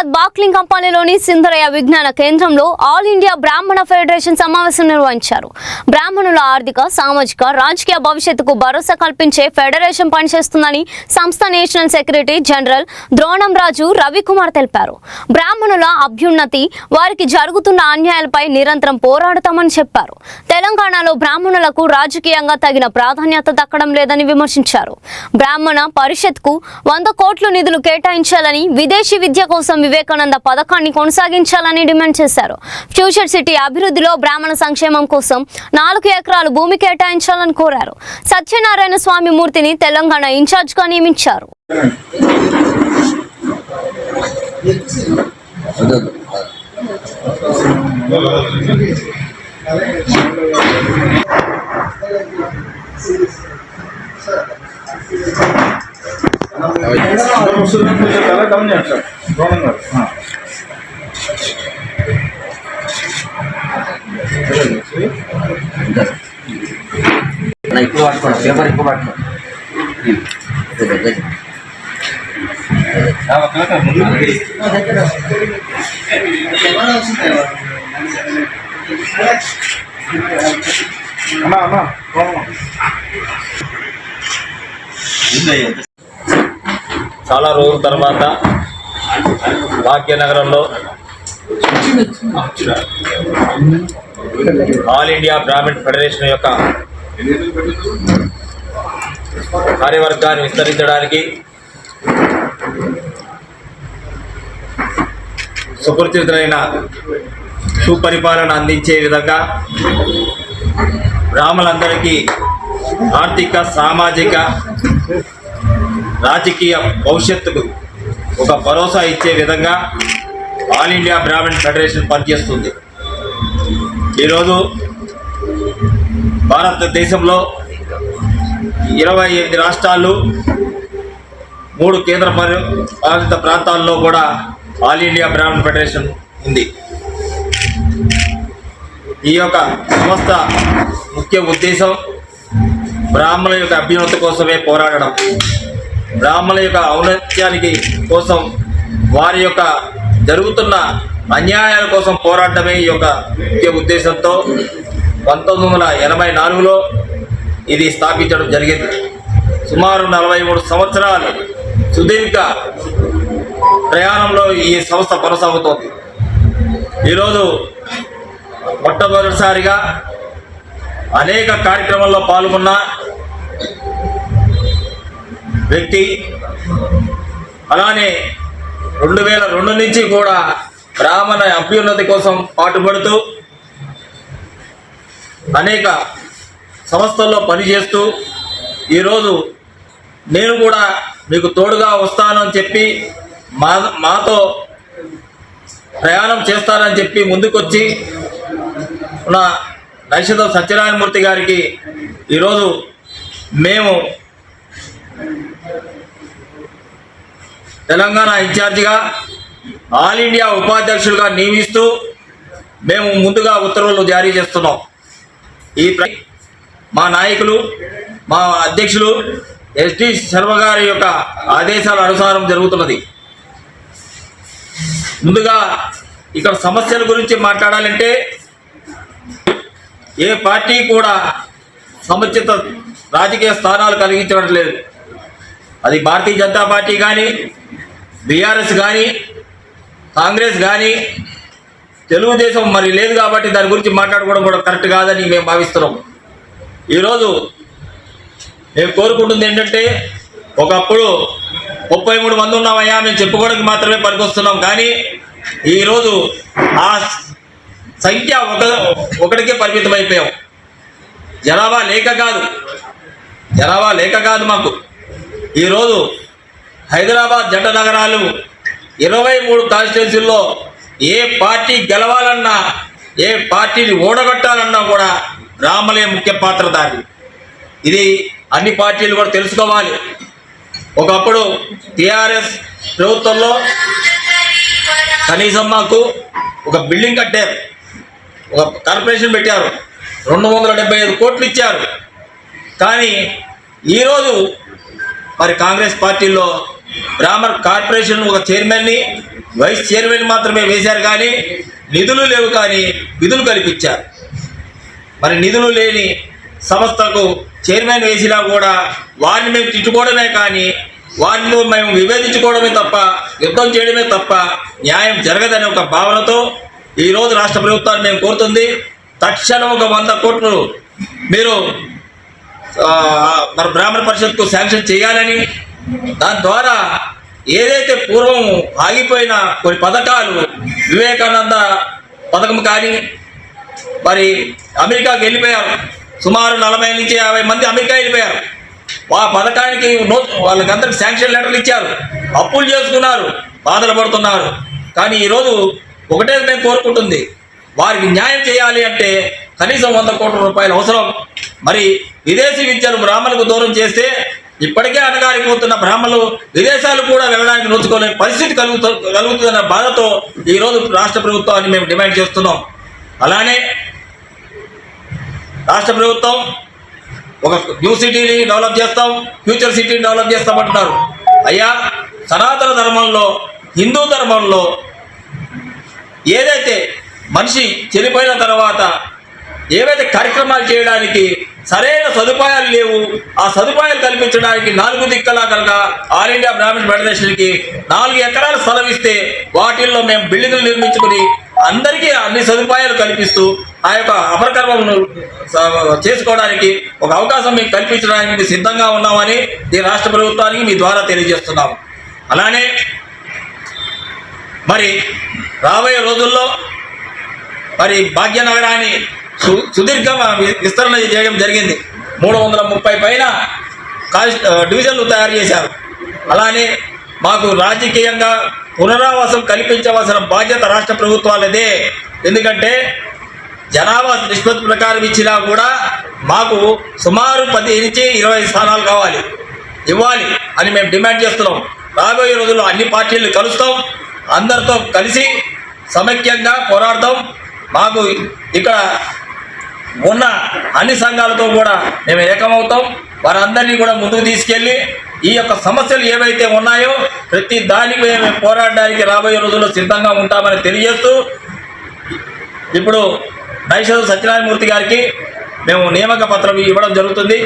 హైదరాబాద్ బాక్లింగ్ కంపెనీలోని సింధరయ్య విజ్ఞాన కేంద్రంలో ఆల్ ఇండియా బ్రాహ్మణ ఫెడరేషన్ సమావేశం నిర్వహించారు. బ్రాహ్మణుల ఆర్థిక, సామాజిక, రాజకీయ భవిష్యత్తుకు భరోసా కల్పించే ఫెడరేషన్ పనిచేస్తుందని సంస్థ నేషనల్ సెక్రటరీ జనరల్ ద్రోణం రాజు రవికుమార్ తెలిపారు. బ్రాహ్మణుల అభ్యున్నతి, వారికి జరుగుతున్న అన్యాయాలపై నిరంతరం పోరాడతామని చెప్పారు. తెలంగాణలో బ్రాహ్మణులకు రాజకీయంగా తగిన ప్రాధాన్యత దక్కడం లేదని విమర్శించారు. బ్రాహ్మణ పరిషత్కు 100 కోట్ల నిధులు కేటాయించాలని, విదేశీ విద్య కోసం వివేకానంద పథకాన్ని కొనసాగించాలని డిమాండ్ చేశారు. ఫ్యూచర్ సిటీ అభివృద్ధిలో బ్రాహ్మణ సంక్షేమం కోసం 4 ఎకరాలు భూమి కేటాయించాలని కోరారు. సత్యనారాయణ స్వామి మూర్తిని తెలంగాణ ఇన్ఛార్జ్గా నియమించారు. ఇప్పుడు పట్టుకోండి, పేపర్ ఎక్కువ పట్టుకోండి. చాలా రోజుల తర్వాత భాగ్యనగరంలో ఆల్ ఇండియా బ్రాహ్మణ ఫెడరేషన్ యొక్క కార్యవర్గాన్ని విస్తరించడానికి సుపరిచితులైన సుపరిపాలన అందించే విధంగా బ్రాహ్మణులందరికీ ఆర్థిక, సామాజిక, రాజకీయ భవిష్యత్తుకు ఒక భరోసా ఇచ్చే విధంగా ఆల్ ఇండియా బ్రాహ్మణ ఫెడరేషన్ పనిచేస్తుంది. ఈరోజు భారతదేశంలో 28 రాష్ట్రాలు, 3 కేంద్ర పాలిత ప్రాంతాల్లో కూడా ఆల్ ఇండియా బ్రాహ్మణ ఫెడరేషన్ ఉంది. ఈ యొక్క సంస్థ ముఖ్య ఉద్దేశం బ్రాహ్మణుల యొక్క అభ్యున్నతి కోసమే పోరాడడం, బ్రాహ్మణుల యొక్క ఔన్నత్యానికి కోసం, వారి యొక్క జరుగుతున్న అన్యాయాల కోసం పోరాడమే ఈ యొక్క ముఖ్య ఉద్దేశంతో 1984లో ఇది స్థాపించడం జరిగింది. సుమారు 43 సంవత్సరాలు సుదీర్ఘ ప్రయాణంలో ఈ సంస్థ కొనసాగుతోంది. ఈరోజు మొట్టమొదటిసారిగా అనేక కార్యక్రమాల్లో పాల్గొన్న వ్యక్తి, అలానే 2002 నుంచి కూడా బ్రాహ్మణ అభ్యున్నతి కోసం పాటుపడుతూ అనేక సంస్థల్లో పనిచేస్తూ ఈరోజు నేను కూడా మీకు తోడుగా వస్తానని చెప్పి మాతో ప్రయాణం చేస్తానని చెప్పి ముందుకొచ్చి ఉన్న నైషధ సత్యనారాయణమూర్తి గారికి ఈరోజు మేము తెలంగాణ ఇన్ఛార్జిగా, ఆల్ ఇండియా ఉపాధ్యక్షులుగా నియమిస్తూ మేము ముందుగా ఉత్తర్వులు జారీ చేస్తున్నాం. ఈ మా నాయకులు, మా అధ్యక్షులు ఎస్డి శర్మ గారి యొక్క ఆదేశాల అనుసారం జరుగుతున్నది. ముందుగా ఇక్కడ సమస్యల గురించి మాట్లాడాలంటే ఏ పార్టీ కూడా సముచిత రాజకీయ స్థానాలు కలిగించడం లేదు. అది భారతీయ జనతా పార్టీ కానీ, బీఆర్ఎస్ కానీ, కాంగ్రెస్ కానీ, తెలుగుదేశం మరి లేదు కాబట్టి దాని గురించి మాట్లాడుకోవడం కూడా కరెక్ట్ కాదని మేము భావిస్తున్నాం. ఈరోజు మేము కోరుకుంటుంది ఏంటంటే, ఒకప్పుడు 33 మంది ఉన్నామయ్యా, మేము చెప్పుకోవడానికి మాత్రమే పనికొస్తున్నాం. కానీ ఈరోజు ఆ సంఖ్య ఒకటికే పరిమితం అయిపోయాం. జనాభా లేక కాదు మాకు. ఈరోజు హైదరాబాద్ జంట నగరాలు 23 కాన్స్టిట్యున్సీల్లో ఏ పార్టీ గెలవాలన్నా, ఏ పార్టీని ఓడగొట్టాలన్నా కూడా బ్రాహ్మణులే ముఖ్య పాత్రధారి. ఇది అన్ని పార్టీలు కూడా తెలుసుకోవాలి. ఒకప్పుడు టీఆర్ఎస్ ప్రభుత్వంలో కనీసం మాకు ఒక బిల్డింగ్ కట్టారు, ఒక కార్పొరేషన్ పెట్టారు, 275 కోట్లు ఇచ్చారు. కానీ ఈరోజు మరి కాంగ్రెస్ పార్టీలో బ్రాహ్మణ కార్పొరేషన్ ఒక చైర్మన్ని, వైస్ చైర్మన్ మాత్రమే వేశారు కానీ నిధులు లేవు, కానీ విధులు కల్పించారు. మరి నిధులు లేని సంస్థకు చైర్మన్ వేసినా కూడా వారిని మేము తిట్టుకోవడమే కానీ వారిని మేము విభేదించుకోవడమే తప్ప యుద్ధం చేయడమే తప్ప న్యాయం జరగదనే ఒక భావనతో ఈరోజు రాష్ట్ర ప్రభుత్వాన్ని మేము కోరుతుంది, తక్షణం ఒక 100 కోట్లు మీరు మన బ్రాహ్మణ పరిషత్కు శాంక్షన్ చేయాలని, దాని ద్వారా ఏదైతే పూర్వం ఆగిపోయిన కొన్ని పథకాలు వివేకానంద పథకం కానీ మరి అమెరికాకి వెళ్ళిపోయారు, సుమారు 40 నుంచి 50 మంది అమెరికా వెళ్ళిపోయారు. ఆ పథకానికి వాళ్ళకందరికి శాంక్షన్ లెటర్లు ఇచ్చారు, అప్పులు చేసుకున్నారు, బాధలు పడుతున్నారు. కానీ ఈరోజు ఒకటే మేము కోరుకుంటుంది, వారికి న్యాయం చేయాలి అంటే కనీసం 100 కోట్ల రూపాయలు అవసరం. మరి విదేశీ విద్యను బ్రాహ్మణులకు దూరం చేస్తే ఇప్పటికే అనగారిపోతున్న బ్రాహ్మణులు విదేశాలు కూడా వెళ్ళడానికి నోచుకోలేని పరిస్థితి కలుగుతుందన్న బాధతో ఈరోజు రాష్ట్ర ప్రభుత్వాన్ని మేము డిమాండ్ చేస్తున్నాం. అలానే రాష్ట్ర ప్రభుత్వం ఒక న్యూ సిటీని డెవలప్ చేస్తాం, ఫ్యూచర్ సిటీని డెవలప్ చేస్తామంటున్నారు. అయ్యా, సనాతన ధర్మంలో, హిందూ ధర్మంలో ఏదైతే మనిషి చనిపోయిన తర్వాత ఏవైతే కార్యక్రమాలు చేయడానికి సరైన సదుపాయాలు లేవు, ఆ సదుపాయాలు కల్పించడానికి 4 దిక్కలా కనుక ఆల్ ఇండియా బ్రాహ్మణ ఫెడరేషన్కి 4 ఎకరాల స్థలం ఇస్తే వాటిల్లో మేము బిల్డింగ్లు నిర్మించుకుని అందరికీ అన్ని సదుపాయాలు కల్పిస్తూ ఆ యొక్క అపరకర్మను చేసుకోవడానికి ఒక అవకాశం మీకు కల్పించడానికి సిద్ధంగా ఉన్నామని ఈ రాష్ట్ర ప్రభుత్వానికి మీ ద్వారా తెలియజేస్తున్నాము. అలానే మరి రాబోయే రోజుల్లో మరి భాగ్యనగరాన్ని సుదీర్ఘ విస్తరణ చేయడం జరిగింది. 330 పైన డివిజన్లు తయారు చేశారు. అలానే మాకు రాజకీయంగా పునరావాసం కల్పించవలసిన బాధ్యత రాష్ట్ర ప్రభుత్వాలదే. ఎందుకంటే జనాభా నిష్పత్తి ప్రకారం ఇచ్చినా కూడా మాకు సుమారు 10 నుంచి 20 స్థానాలు ఇవ్వాలి అని మేము డిమాండ్ చేస్తున్నాం. రాబోయే రోజుల్లో అన్ని పార్టీలను కలుస్తాం, అందరితో కలిసి సమైక్యంగా పోరాడతాం. మాకు ఇక్కడ ఉన్న అన్ని సంఘాలతో కూడా మేము ఏకమవుతాం. వారందరినీ కూడా ముందుకు తీసుకెళ్ళి ఈ యొక్క సమస్యలు ఏవైతే ఉన్నాయో ప్రతి దానికి మేము పోరాడడానికి రాబోయే రోజుల్లో సిద్ధంగా ఉంటామని తెలియజేస్తూ, ఇప్పుడు నైషధ సత్యనారాయణ మూర్తి గారికి మేము నియామక పత్రం ఇవ్వడం జరుగుతుంది.